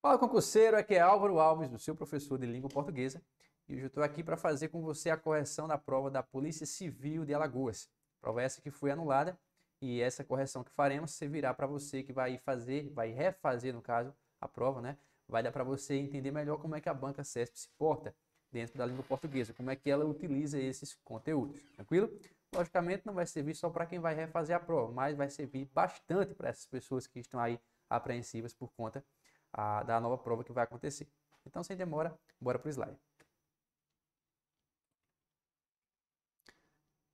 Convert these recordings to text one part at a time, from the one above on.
Fala, concurseiro, aqui é Álvaro Alves, do seu professor de língua portuguesa, e hoje eu estou aqui para fazer com você a correção da prova da Polícia Civil de Alagoas. Prova essa que foi anulada, e essa correção que faremos servirá para você que vai fazer, vai refazer, no caso, a prova, né? Vai dar para você entender melhor como é que a banca CESP se porta dentro da língua portuguesa, como é que ela utiliza esses conteúdos, tranquilo? Logicamente não vai servir só para quem vai refazer a prova, mas vai servir bastante para essas pessoas que estão aí apreensivas por conta da nova prova que vai acontecer. Então, sem demora, bora para o slide.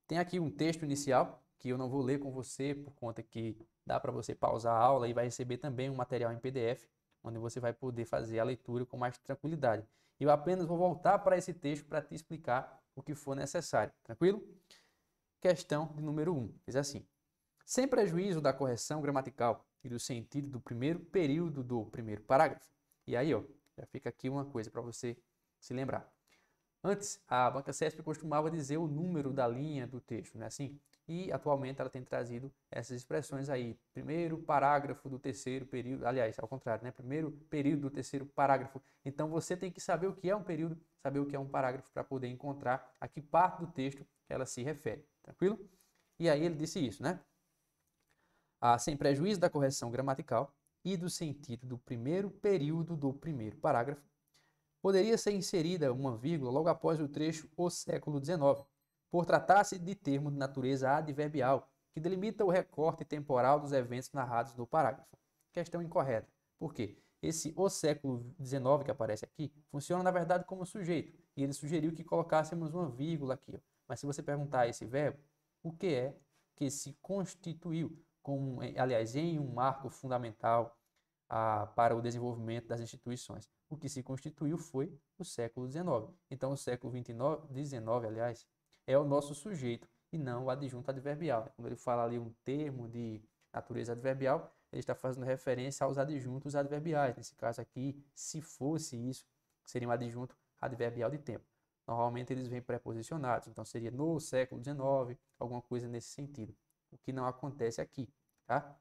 Tem aqui um texto inicial que eu não vou ler com você por conta que dá para você pausar a aula e vai receber também um material em PDF, onde você vai poder fazer a leitura com mais tranquilidade. Eu apenas vou voltar para esse texto para te explicar o que for necessário, tranquilo? Questão de número 1, diz assim: sem prejuízo da correção gramatical e do sentido do primeiro período do primeiro parágrafo. E aí, ó, já fica aqui uma coisa para você se lembrar. Antes, a banca CESP costumava dizer o número da linha do texto, não é assim? E atualmente ela tem trazido essas expressões aí. Primeiro parágrafo do terceiro período, aliás, ao contrário, né? Primeiro período do terceiro parágrafo. Então você tem que saber o que é um período, saber o que é um parágrafo para poder encontrar a que parte do texto ela se refere, tranquilo? E aí ele disse isso, né? Sem prejuízo da correção gramatical e do sentido do primeiro período do primeiro parágrafo, poderia ser inserida uma vírgula logo após o trecho "o século XIX", por tratar-se de termo de natureza adverbial, que delimita o recorte temporal dos eventos narrados no parágrafo. Questão incorreta. Por quê? Esse "o século XIX" que aparece aqui funciona, na verdade, como sujeito, e ele sugeriu que colocássemos uma vírgula aqui. Mas se você perguntar a esse verbo, o que é que se constituiu, aliás, em um marco fundamental para o desenvolvimento das instituições? O que se constituiu foi o século XIX. Então, o século XIX, aliás, é o nosso sujeito e não o adjunto adverbial. Quando ele fala ali um termo de natureza adverbial, ele está fazendo referência aos adjuntos adverbiais. Nesse caso aqui, se fosse isso, seria um adjunto adverbial de tempo. Normalmente eles vêm preposicionados, então seria no século XIX, alguma coisa nesse sentido. O que não acontece aqui, tá?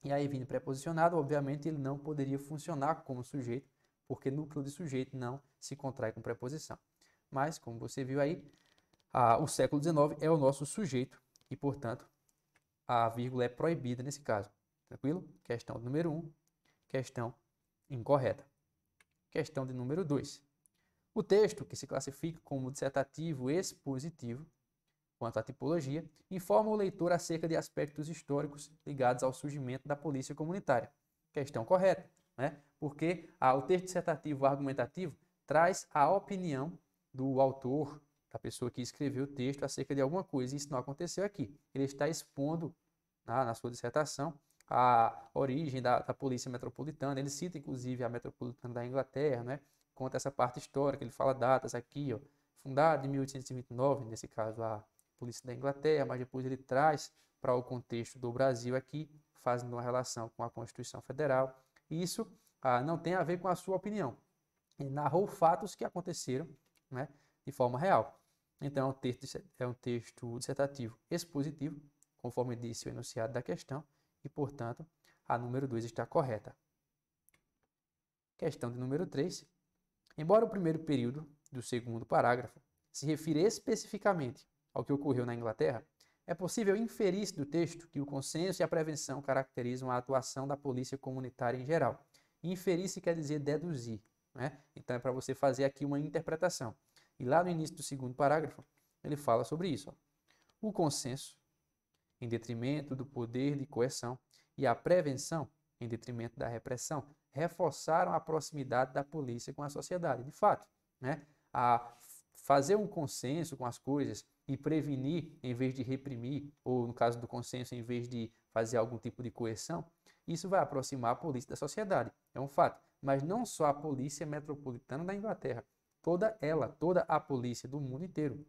E aí, vindo preposicionado, obviamente ele não poderia funcionar como sujeito, porque núcleo de sujeito não se contrai com preposição. Mas, como você viu aí, o século XIX é o nosso sujeito e, portanto, a vírgula é proibida nesse caso. Tranquilo? Questão número 1, questão incorreta. Questão de número 2. O texto, que se classifica como dissertativo expositivo, quanto à tipologia, informa o leitor acerca de aspectos históricos ligados ao surgimento da polícia comunitária. Questão correta, né? Porque o texto dissertativo argumentativo traz a opinião do autor, da pessoa que escreveu o texto acerca de alguma coisa, e isso não aconteceu aqui. Ele está expondo na sua dissertação a origem da polícia metropolitana. Ele cita, inclusive, a metropolitana da Inglaterra, né? Conta essa parte histórica, ele fala datas aqui, ó, fundada em 1829, nesse caso a polícia da Inglaterra, mas depois ele traz para o contexto do Brasil aqui, fazendo uma relação com a Constituição Federal. E isso não tem a ver com a sua opinião. Ele narrou fatos que aconteceram, né, de forma real. Então, é um texto dissertativo expositivo, conforme disse o enunciado da questão, e, portanto, a número 2 está correta. Questão de número 3. Embora o primeiro período do segundo parágrafo se refira especificamente ao que ocorreu na Inglaterra, é possível inferir-se do texto que o consenso e a prevenção caracterizam a atuação da polícia comunitária em geral. Inferir-se quer dizer deduzir, né? Então é para você fazer aqui uma interpretação. E lá no início do segundo parágrafo, ele fala sobre isso. Ó. O consenso, em detrimento do poder de coerção, e a prevenção, em detrimento da repressão, reforçaram a proximidade da polícia com a sociedade. De fato, né? A fazer um consenso com as coisas e prevenir em vez de reprimir, ou no caso do consenso, em vez de fazer algum tipo de coerção, isso vai aproximar a polícia da sociedade. É um fato. Mas não só a polícia metropolitana da Inglaterra, toda a polícia do mundo inteiro.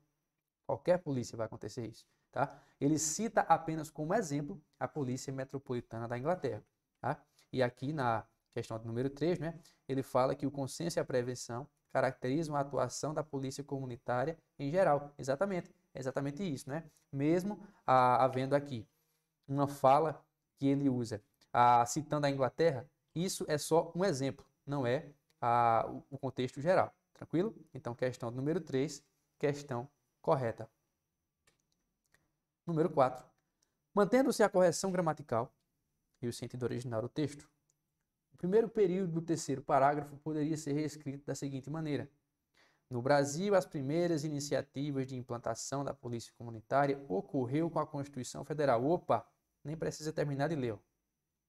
Qualquer polícia vai acontecer isso. Tá? Ele cita apenas como exemplo a polícia metropolitana da Inglaterra. Tá? E aqui na questão número 3, né, ele fala que o consenso e a prevenção caracterizam a atuação da polícia comunitária em geral. Exatamente isso. Né? Mesmo havendo aqui uma fala que ele usa citando a Inglaterra, isso é só um exemplo. não é o contexto geral. Tranquilo? Então, questão número 3, questão correta. Número 4. Mantendo-se a correção gramatical e o sentido original do texto, o primeiro período do terceiro parágrafo poderia ser reescrito da seguinte maneira: no Brasil, as primeiras iniciativas de implantação da polícia comunitária ocorreu com a Constituição Federal. Opa, nem precisa terminar de ler. Ó.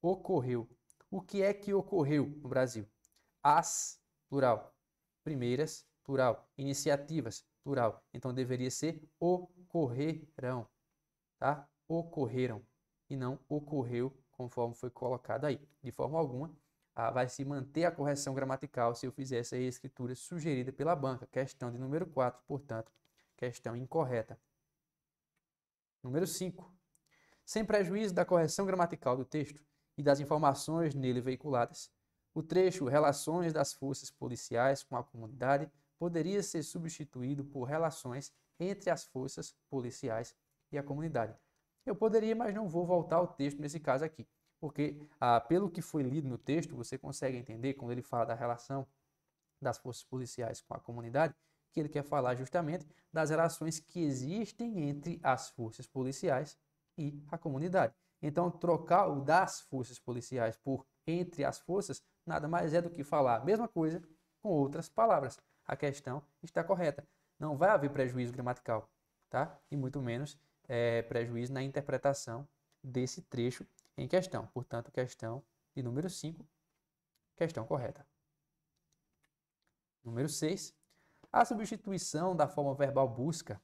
Ocorreu. O que é que ocorreu no Brasil? As, plural. Primeiras, plural. Iniciativas, plural. Então deveria ser ocorrerão, tá? Ocorreram e não ocorreu, conforme foi colocado aí. De forma alguma, vai se manter a correção gramatical se eu fizer essa reescritura sugerida pela banca. Questão de número 4, portanto, questão incorreta. Número 5. Sem prejuízo da correção gramatical do texto e das informações nele veiculadas, o trecho Relações das Forças Policiais com a Comunidade poderia ser substituído por relações entre as forças policiais e a comunidade. Eu poderia, mas não vou voltar ao texto nesse caso aqui, porque pelo que foi lido no texto, você consegue entender, quando ele fala da relação das forças policiais com a comunidade, que ele quer falar justamente das relações que existem entre as forças policiais e a comunidade. Então, trocar o das forças policiais por entre as forças nada mais é do que falar a mesma coisa com outras palavras. A questão está correta. Não vai haver prejuízo gramatical, tá? E muito menos prejuízo na interpretação desse trecho em questão. Portanto, questão de número 5, questão correta. Número 6. A substituição da forma verbal busca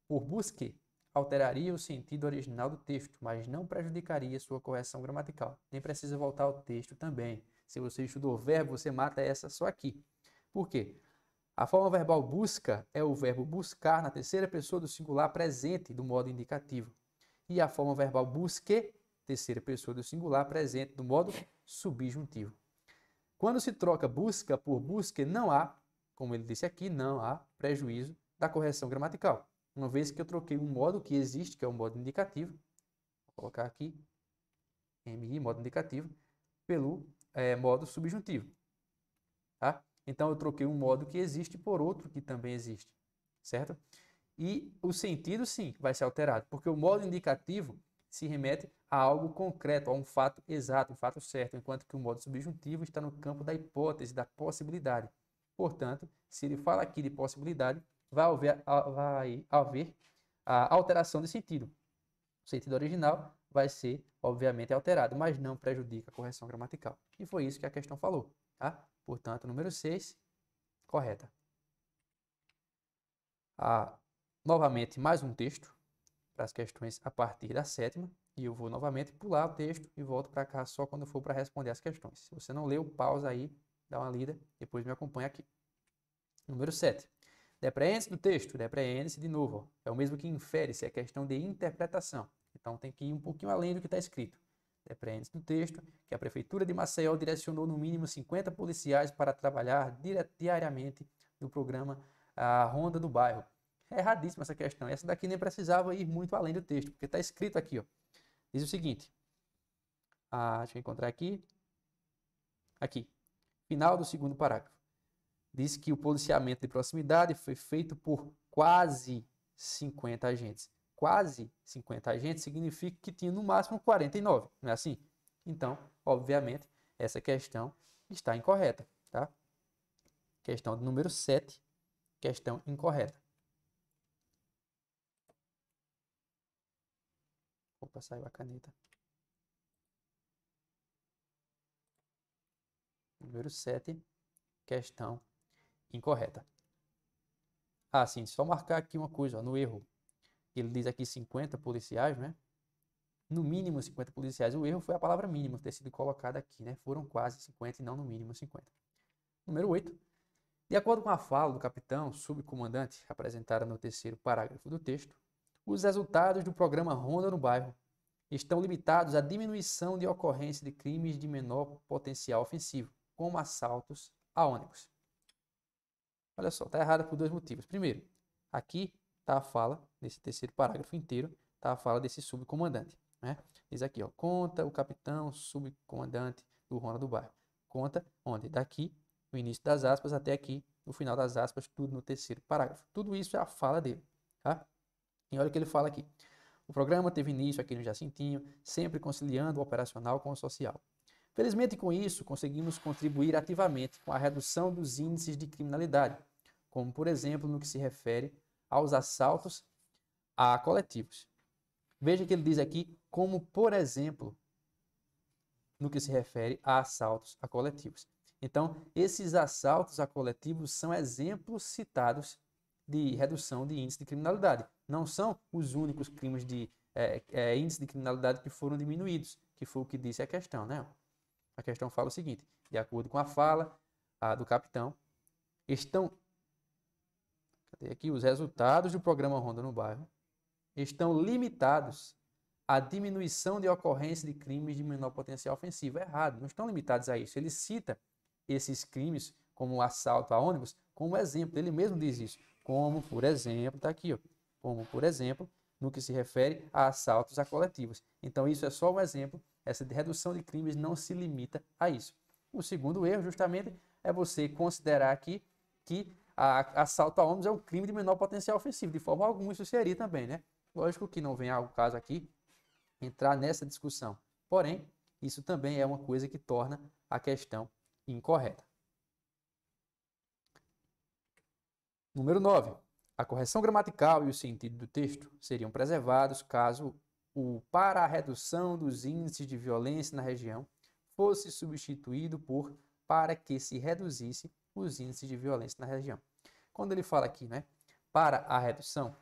por busque alteraria o sentido original do texto, mas não prejudicaria sua correção gramatical. Nem precisa voltar ao texto também. Se você estudou verbo, você mata essa só aqui. Por quê? A forma verbal busca é o verbo buscar na terceira pessoa do singular presente do modo indicativo. E a forma verbal busque, terceira pessoa do singular presente do modo subjuntivo. Quando se troca busca por busque, não há, como ele disse aqui, não há prejuízo da correção gramatical. Uma vez que eu troquei um modo que existe, que é o modo indicativo, vou colocar aqui, MI, modo indicativo, pelo modo subjuntivo. Tá? Então, eu troquei um modo que existe por outro que também existe, certo? E o sentido, sim, vai ser alterado, porque o modo indicativo se remete a algo concreto, a um fato exato, um fato certo, enquanto que o modo subjuntivo está no campo da hipótese, da possibilidade. Portanto, se ele fala aqui de possibilidade, vai haver a alteração de sentido. O sentido original vai ser, obviamente, alterado, mas não prejudica a correção gramatical. E foi isso que a questão falou. Tá? Portanto, número 6, correta. Novamente, mais um texto para as questões a partir da 7ª. E eu vou novamente pular o texto e volto para cá só quando for para responder as questões. Se você não leu, pausa aí, dá uma lida, depois me acompanha aqui. Número 7. Depreende-se do texto, depreende-se de novo. Ó. É o mesmo que infere-se, é questão de interpretação. Então tem que ir um pouquinho além do que está escrito. Depreende-se do texto que a Prefeitura de Maceió direcionou no mínimo 50 policiais para trabalhar diariamente no programa Ronda do Bairro. É erradíssima essa questão. Essa daqui nem precisava ir muito além do texto, porque está escrito aqui. Ó. Diz o seguinte. Deixa eu encontrar aqui. Aqui. Final do segundo parágrafo. Diz que o policiamento de proximidade foi feito por quase 50 agentes. Quase 50 agentes significa que tinha no máximo 49, não é assim? Então, obviamente, essa questão está incorreta, tá? Questão de número 7, questão incorreta. Vou passar aí a caneta. Número 7, questão incorreta. Sim, só marcar aqui uma coisa, ó, no erro. Ele diz aqui 50 policiais, né? No mínimo 50 policiais. O erro foi a palavra mínimo ter sido colocada aqui, né? Foram quase 50 e não no mínimo 50. Número 8. De acordo com a fala do capitão subcomandante apresentada no terceiro parágrafo do texto, os resultados do programa Ronda no Bairro estão limitados à diminuição de ocorrência de crimes de menor potencial ofensivo, como assaltos a ônibus. Olha só, está errado por dois motivos. Primeiro, aqui está a fala, nesse terceiro parágrafo inteiro, está a fala desse subcomandante. Né? Diz aqui, ó, conta o capitão subcomandante do Ronda do Bairro. conta onde? Daqui, no início das aspas, até aqui, no final das aspas, tudo no terceiro parágrafo. Tudo isso é a fala dele, tá? E olha o que ele fala aqui. O programa teve início aqui no Jacintinho, sempre conciliando o operacional com o social. Felizmente, com isso, conseguimos contribuir ativamente com a redução dos índices de criminalidade, como, por exemplo, no que se refere aos assaltos a coletivos. Veja que ele diz aqui, como, por exemplo, no que se refere a assaltos a coletivos. Então, esses assaltos a coletivos são exemplos citados de redução de índice de criminalidade. Não são os únicos crimes de índice de criminalidade que foram diminuídos, que foi o que disse a questão, né? A questão fala o seguinte, de acordo com a fala do capitão, cadê aqui? Os resultados do programa Ronda no Bairro estão limitados à diminuição de ocorrência de crimes de menor potencial ofensivo. É errado, não estão limitados a isso. Ele cita esses crimes, como o assalto a ônibus, como exemplo. Ele mesmo diz isso. Como, por exemplo, está aqui, ó, como, por exemplo, no que se refere a assaltos a coletivos. Então, isso é só um exemplo. Essa redução de crimes não se limita a isso. O segundo erro, justamente, é você considerar aqui que assalto a ônibus é um crime de menor potencial ofensivo. De forma alguma, isso seria também, né? Lógico que não vem ao caso aqui entrar nessa discussão. Porém, isso também é uma coisa que torna a questão incorreta. Número 9. A correção gramatical e o sentido do texto seriam preservados caso o para a redução dos índices de violência na região fosse substituído por para que se reduzisse os índices de violência na região. Quando ele fala aqui, né, para a redução,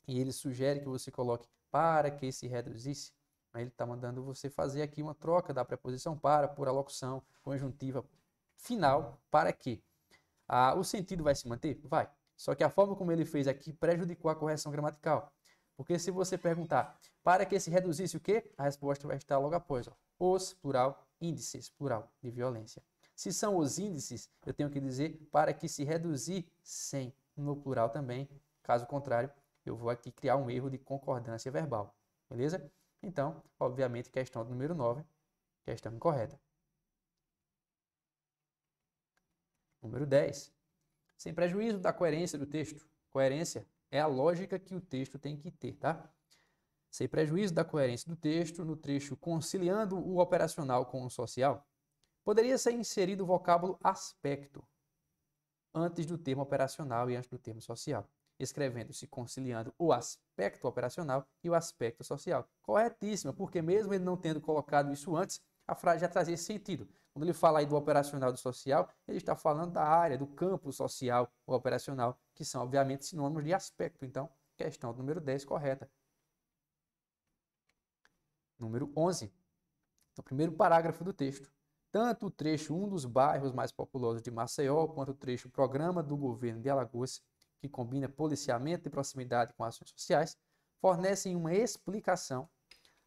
e ele sugere que você coloque para que se reduzisse, ele está mandando você fazer aqui uma troca da preposição para por a locução conjuntiva final para que. O sentido vai se manter? Vai. Só que a forma como ele fez aqui prejudicou a correção gramatical. Porque se você perguntar para que se reduzisse o quê? A resposta vai estar logo após. Ó. Os, plural, índices, plural, de violência. Se são os índices, eu tenho que dizer para que se reduzissem no plural também. Caso contrário, eu vou aqui criar um erro de concordância verbal. Beleza? Então, obviamente, questão do número 9, questão incorreta. Número 10. Sem prejuízo da coerência do texto. Coerência é a lógica que o texto tem que ter, tá? Sem prejuízo da coerência do texto, no trecho conciliando o operacional com o social, poderia ser inserido o vocábulo aspecto antes do termo operacional e antes do termo social, escrevendo-se conciliando o aspecto operacional e o aspecto social. Corretíssima, porque mesmo ele não tendo colocado isso antes, a frase já trazia esse sentido. Quando ele fala aí do operacional e do social, ele está falando da área, do campo social ou operacional, que são, obviamente, sinônimos de aspecto. Então, questão número 10, correta. Número 11. No primeiro parágrafo do texto, tanto o trecho um dos bairros mais populosos de Maceió, quanto o trecho programa do governo de Alagoas, que combina policiamento de proximidade com ações sociais, fornecem uma explicação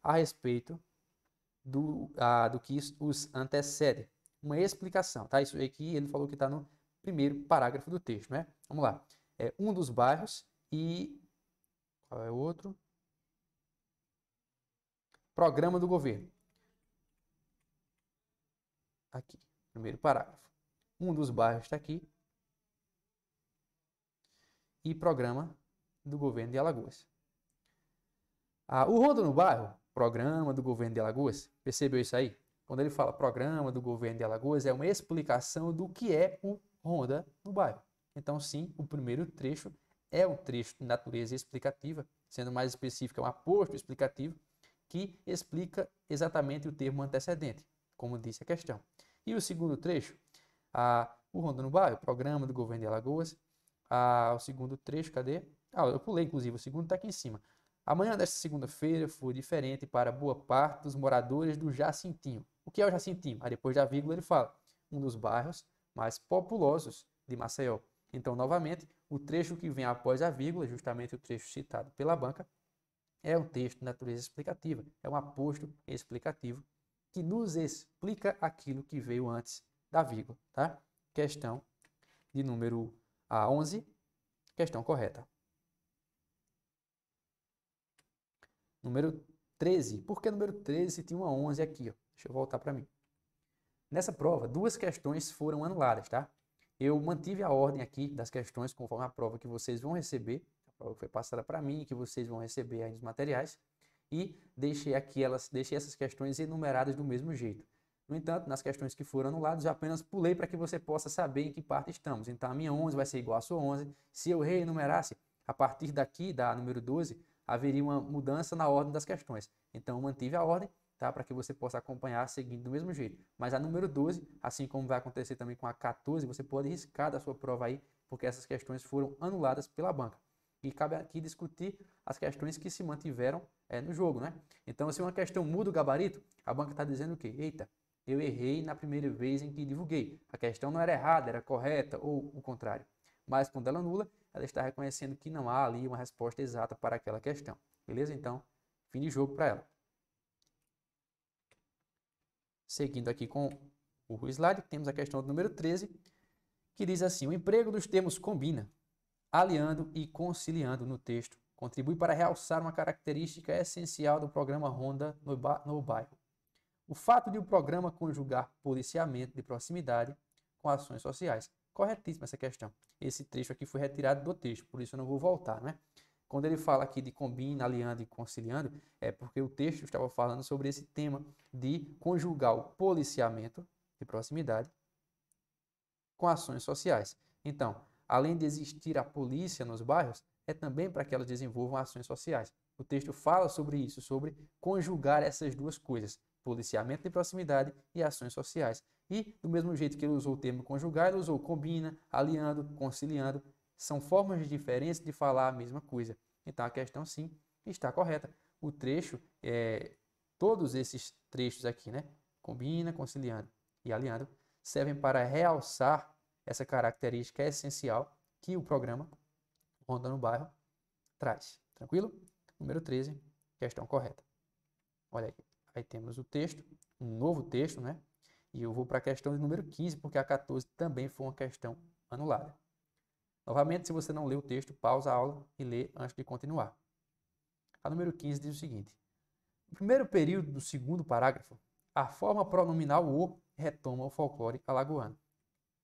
a respeito do que os antecede. Uma explicação, tá? Isso aqui ele falou que está no primeiro parágrafo do texto, né? Vamos lá. É um dos bairros e... Qual é o outro? Programa do governo. Aqui, primeiro parágrafo. Um dos bairros está aqui. E programa do governo de Alagoas. O Ronda no Bairro, programa do governo de Alagoas, percebeu isso aí? Quando ele fala programa do governo de Alagoas, é uma explicação do que é o Ronda no Bairro. Então, sim, o primeiro trecho é um trecho de natureza explicativa, sendo mais específico, é um aposto explicativo que explica exatamente o termo antecedente, como disse a questão. E o segundo trecho, o Ronda no Bairro, programa do governo de Alagoas. O segundo trecho, cadê? Eu pulei, inclusive, o segundo está aqui em cima. Amanhã desta segunda-feira foi diferente para boa parte dos moradores do Jacintinho. O que é o Jacintinho? Depois da vírgula ele fala, um dos bairros mais populosos de Maceió. Então, novamente, o trecho que vem após a vírgula, justamente o trecho citado pela banca, é um texto de natureza explicativa, é um aposto explicativo que nos explica aquilo que veio antes da vírgula, tá? Questão de número 11, questão correta. Número 13. Por que número 13 se tinha uma 11 aqui? Ó? Deixa eu voltar para mim. Nessa prova, 2 questões foram anuladas, tá? Eu mantive a ordem aqui das questões conforme a prova que vocês vão receber, a prova que foi passada para mim, que vocês vão receber aí nos materiais, e deixei essas questões enumeradas do mesmo jeito. No entanto, nas questões que foram anuladas, eu apenas pulei para que você possa saber em que parte estamos. Então, a minha 11 vai ser igual à sua 11. Se eu reenumerasse, a partir daqui, da número 12, haveria uma mudança na ordem das questões. Então, eu mantive a ordem, tá? Para que você possa acompanhar seguindo do mesmo jeito. Mas a número 12, assim como vai acontecer também com a 14, você pode riscar da sua prova aí, porque essas questões foram anuladas pela banca. E cabe aqui discutir as questões que se mantiveram no jogo, né? Então, se uma questão muda o gabarito, a banca está dizendo o quê? Eita, eu errei na primeira vez em que divulguei. A questão não era errada, era correta ou o contrário. Mas quando ela anula, ela está reconhecendo que não há ali uma resposta exata para aquela questão. Beleza? Então, fim de jogo para ela. Seguindo aqui com o slide, temos a questão do número 13, que diz assim: o emprego dos termos combina, aliando e conciliando no texto contribui para realçar uma característica essencial do programa Ronda no bairro. O fato de o programa conjugar policiamento de proximidade com ações sociais. Corretíssima essa questão. Esse trecho aqui foi retirado do texto, por isso eu não vou voltar, né? Quando ele fala aqui de combina, aliando e conciliando, é porque o texto estava falando sobre esse tema de conjugar o policiamento de proximidade com ações sociais. Então, além de existir a polícia nos bairros, é também para que elas desenvolvam ações sociais. O texto fala sobre isso, sobre conjugar essas duas coisas, policiamento de proximidade e ações sociais. E, do mesmo jeito que ele usou o termo conjugar, ele usou combina, aliando, conciliando. São formas diferentes de falar a mesma coisa. Então, a questão, sim, está correta. O trecho, todos esses trechos aqui, né? Combina, conciliando e aliando, servem para realçar essa característica essencial que o programa Ronda no Bairro traz. Tranquilo? Número 13, questão correta. Olha aí, aí temos o texto, um novo texto, né? E eu vou para a questão de número 15, porque a 14 também foi uma questão anulada. Novamente, se você não leu o texto, pausa a aula e lê antes de continuar. A número 15 diz o seguinte: no primeiro período do segundo parágrafo, a forma pronominal o retoma o folclore alagoano.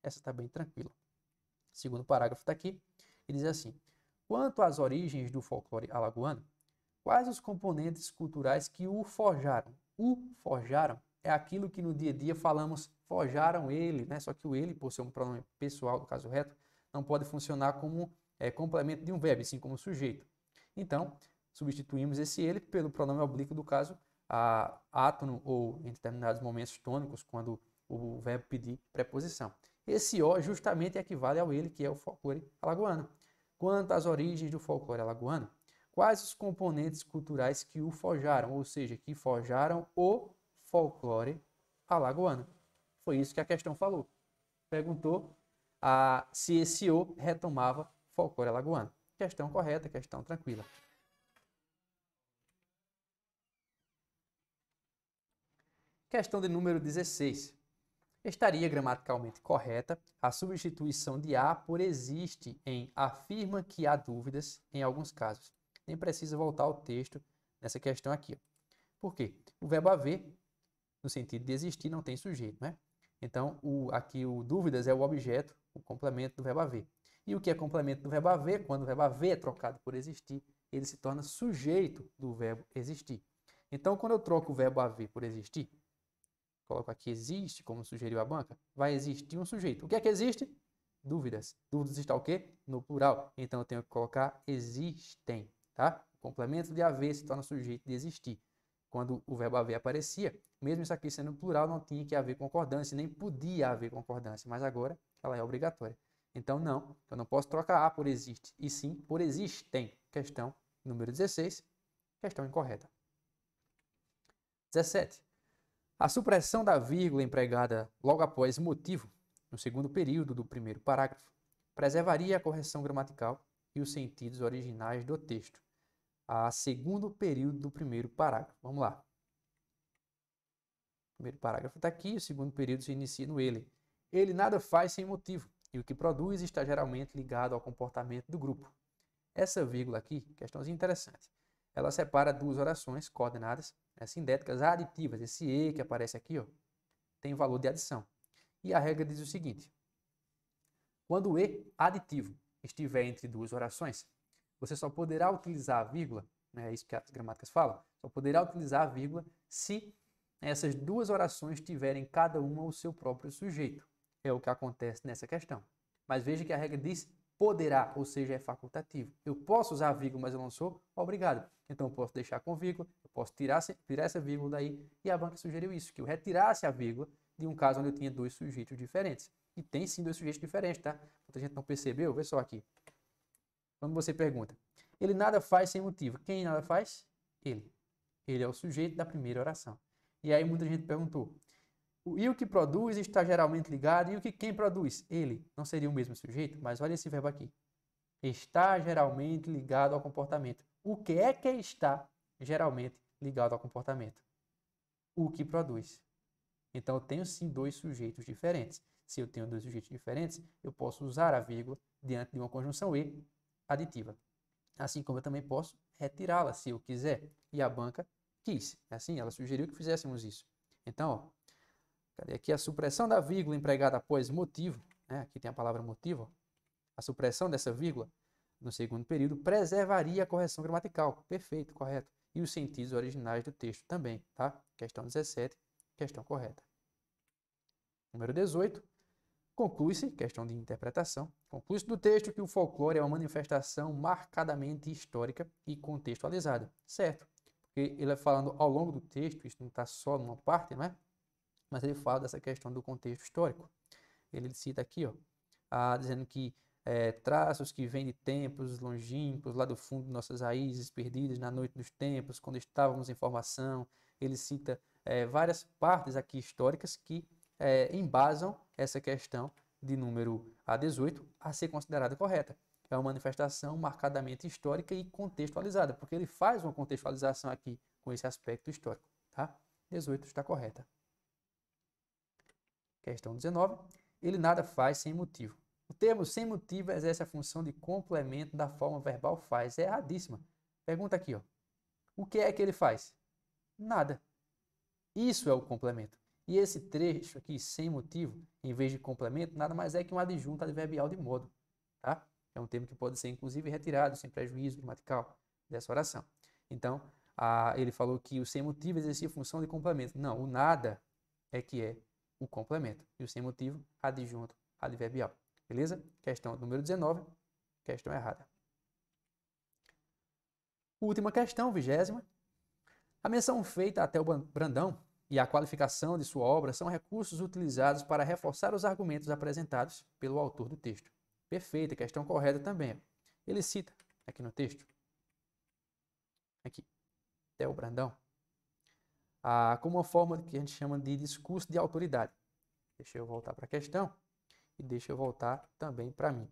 Essa está bem tranquila. O segundo parágrafo está aqui e diz assim: quanto às origens do folclore alagoano, quais os componentes culturais que o forjaram? O forjaram é aquilo que no dia a dia falamos forjaram ele, né? Só que o ele, por ser um pronome pessoal, no caso reto, não pode funcionar como complemento de um verbo, assim como sujeito. Então, substituímos esse ele pelo pronome oblíquo do caso átono ou em determinados momentos tônicos, quando o verbo pedir preposição. Esse o justamente equivale ao ele, que é o folclore alagoano. Quanto às origens do folclore alagoano, quais os componentes culturais que o forjaram, ou seja, que forjaram o folclore alagoano? Foi isso que a questão falou. Perguntou se esse o retomava folclore alagoano. Questão correta, questão tranquila. Questão de número 16. Estaria gramaticalmente correta a substituição de a por existe em afirma que há dúvidas em alguns casos. Nem precisa voltar ao texto nessa questão aqui. Por quê? O verbo haver, no sentido de existir, não tem sujeito, né? Então, aqui o dúvidas é o objeto, o complemento do verbo haver. E o que é complemento do verbo haver? Quando o verbo haver é trocado por existir, ele se torna sujeito do verbo existir. Então, quando eu troco o verbo haver por existir, coloco aqui existe, como sugeriu a banca, vai existir um sujeito. O que é que existe? Dúvidas. Dúvidas está o quê? No plural. Então, eu tenho que colocar existem, tá? O complemento de haver se torna sujeito de existir. Quando o verbo haver aparecia, mesmo isso aqui sendo plural, não tinha que haver concordância, nem podia haver concordância, mas agora ela é obrigatória. Então, não, eu não posso trocar a por existe, e sim por existem. Questão número 16, questão incorreta. 17. A supressão da vírgula empregada logo após motivo, no segundo período do primeiro parágrafo, preservaria a correção gramatical e os sentidos originais do texto. A segundo período do primeiro parágrafo. Vamos lá. O primeiro parágrafo está aqui, o segundo período se inicia no ele. Ele nada faz sem motivo, e o que produz está geralmente ligado ao comportamento do grupo. Essa vírgula aqui, questãozinha interessante, ela separa duas orações coordenadas sindéticas aditivas, esse e que aparece aqui, ó, tem valor de adição. E a regra diz o seguinte: quando o e aditivo estiver entre duas orações, você só poderá utilizar a vírgula, né, é isso que as gramáticas falam, só poderá utilizar a vírgula se essas duas orações tiverem cada uma o seu próprio sujeito. É o que acontece nessa questão. Mas veja que a regra diz poderá, ou seja, é facultativo. Eu posso usar a vírgula, mas eu não sou obrigado. Então eu posso deixar com vírgula, eu posso tirar essa vírgula daí, e a banca sugeriu isso, que eu retirasse a vírgula de um caso onde eu tinha dois sujeitos diferentes. E tem sim dois sujeitos diferentes, tá? Muita gente não percebeu, vê só aqui. Quando você pergunta, ele nada faz sem motivo. Quem nada faz? Ele. Ele é o sujeito da primeira oração. E aí muita gente perguntou, e o que produz está geralmente ligado, e o que quem produz? Ele. Não seria o mesmo sujeito? Mas olha esse verbo aqui. Está geralmente ligado ao comportamento. O que está geralmente ligado ao comportamento? O que produz. Então eu tenho sim dois sujeitos diferentes. Se eu tenho dois sujeitos diferentes, eu posso usar a vírgula diante de uma conjunção e aditiva. Assim como eu também posso retirá-la se eu quiser. E a banca quis. Assim, ela sugeriu que fizéssemos isso. Então, ó, cadê aqui a supressão da vírgula empregada após motivo? Né? Aqui tem a palavra motivo. Ó. A supressão dessa vírgula no segundo período preservaria a correção gramatical. Perfeito, correto. E os sentidos originais do texto também, tá? Questão 17, questão correta. Número 18. Conclui-se, questão de interpretação, conclui-se do texto que o folclore é uma manifestação marcadamente histórica e contextualizada. Certo, porque ele é falando ao longo do texto, isso não está só numa parte, não é? Mas ele fala dessa questão do contexto histórico. Ele cita aqui, ó, dizendo que traços que vêm de tempos longínquos, lá do fundo de nossas raízes perdidas na noite dos tempos, quando estávamos em formação. Ele cita várias partes aqui históricas que embasam essa questão de número 18 a ser considerada correta. É uma manifestação marcadamente histórica e contextualizada, porque ele faz uma contextualização aqui com esse aspecto histórico. Tá? 18 está correta. Questão 19. Ele nada faz sem motivo. O termo sem motivo exerce a função de complemento da forma verbal faz. É erradíssima. Pergunta aqui, ó. O que é que ele faz? Nada. Isso é o complemento. E esse trecho aqui, sem motivo, em vez de complemento, nada mais é que um adjunto adverbial de modo. Tá? É um termo que pode ser, inclusive, retirado sem prejuízo gramatical dessa oração. Então, ele falou que o sem motivo exercia função de complemento. Não, o nada é que é o complemento. E o sem motivo, adjunto adverbial. Beleza? Questão número 19, questão errada. Última questão, 20ª. A menção feita até o Brandão e a qualificação de sua obra são recursos utilizados para reforçar os argumentos apresentados pelo autor do texto. Perfeita, questão correta também. Ele cita aqui no texto, aqui, até o Brandão, como uma forma que a gente chama de discurso de autoridade. Deixa eu voltar para a questão e deixa eu voltar também para mim.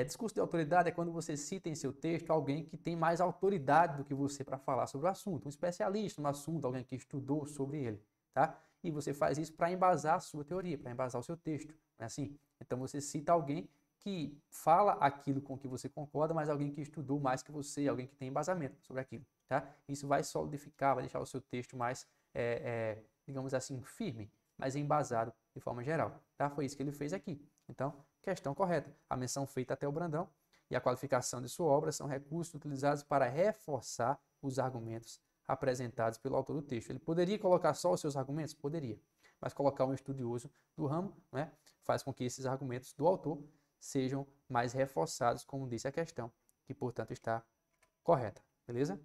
Discurso de autoridade é quando você cita em seu texto alguém que tem mais autoridade do que você para falar sobre o assunto, um especialista no assunto, alguém que estudou sobre ele, tá? E você faz isso para embasar a sua teoria, para embasar o seu texto, não é assim? Então você cita alguém que fala aquilo com que você concorda, mas alguém que estudou mais que você, alguém que tem embasamento sobre aquilo, tá? Isso vai solidificar, vai deixar o seu texto mais, digamos assim, firme, mais embasado de forma geral, tá? Foi isso que ele fez aqui. Então, questão correta. A menção feita até o Brandão e a qualificação de sua obra são recursos utilizados para reforçar os argumentos apresentados pelo autor do texto. Ele poderia colocar só os seus argumentos? Poderia. Mas colocar um estudioso do ramo, né, faz com que esses argumentos do autor sejam mais reforçados, como disse a questão, que, portanto, está correta. Beleza?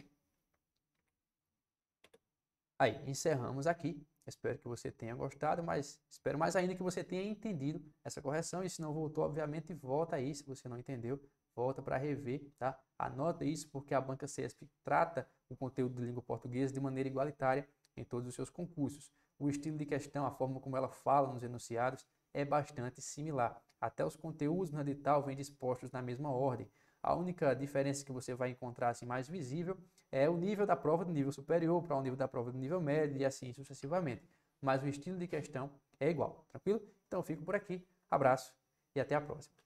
Aí, encerramos aqui. Espero que você tenha gostado, mas espero mais ainda que você tenha entendido essa correção. E se não voltou, obviamente, volta aí. Se você não entendeu, volta para rever, tá? Anota isso, porque a Banca CESP trata o conteúdo de língua portuguesa de maneira igualitária em todos os seus concursos. O estilo de questão, a forma como ela fala nos enunciados é bastante similar. Até os conteúdos no edital vêm dispostos na mesma ordem. A única diferença que você vai encontrar assim, mais visível é o nível da prova do nível superior para o nível da prova do nível médio e assim sucessivamente. Mas o estilo de questão é igual, tranquilo? Então eu fico por aqui, abraço e até a próxima.